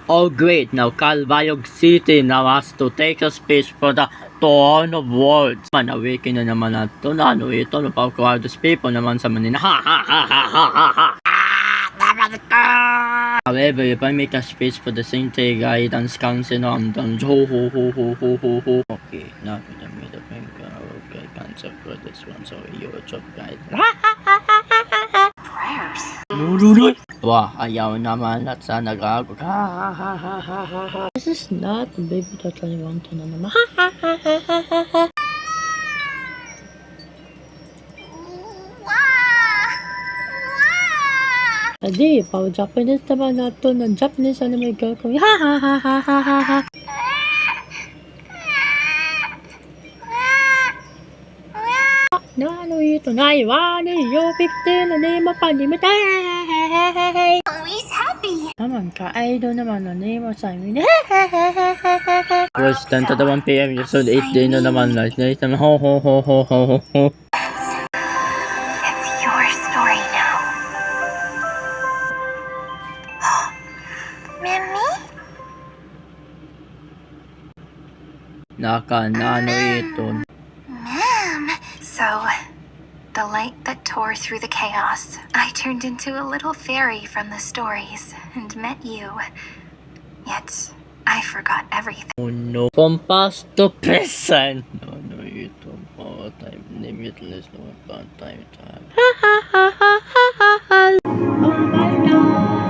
Oh great, now Calbayog City now has to take a speech for the Throne of Words. Manawikin na naman nato na ano ito, no pa crowded people naman sa Manila. Ha ha ha ha ha ha ha. However, if I make a speech for the Saint Guidance Council on the ho ho ho ho ho ho ho. Okay, now we made a finger. Okay, cancel for this one. So you're a job guide. Prayers. Wah, ayaw naman at sa nag-ago. This is not the baby that I want to naman. Adi, pao Japanese naman nato ng Japanese anime girl ko. Ha ha ha ha ha ha ha. Nano ito na iwani yo 15 na name pa ni matay. Always happy. Naman ka idol naman na name sa amin. Was 10 to 1 PM so 8 din na naman night naman ho ho ho ho ho ho. It's your story now. Mimi? Naka nano ito. So, the light that tore through the chaos. I turned into a little fairy from the stories and met you. Yet, I forgot everything. Oh no. From past to present. No, ito. Oh, time limitless no time. Ha ha ha ha ha ha. Oh my God.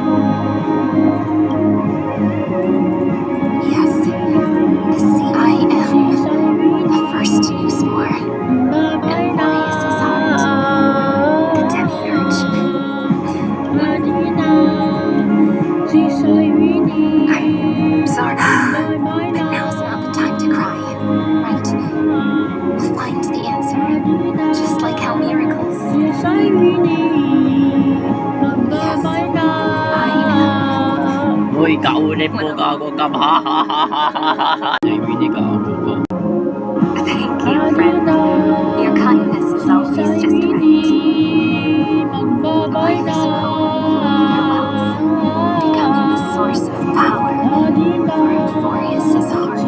Yes, I am the first to use more. Amphorius' heart, the demiurge. I'm sorry, but now's not the time to cry, right? We'll find the answer, just like how miracles. Yes, I am. Uy, kaunay po gago ka. Ha ha ha ha ha ha ha. Hindi gago ka. Thank you, friend. Your kindness is always just right. The life is a poem full of farewells, becoming the source of power for Amphorius' heart.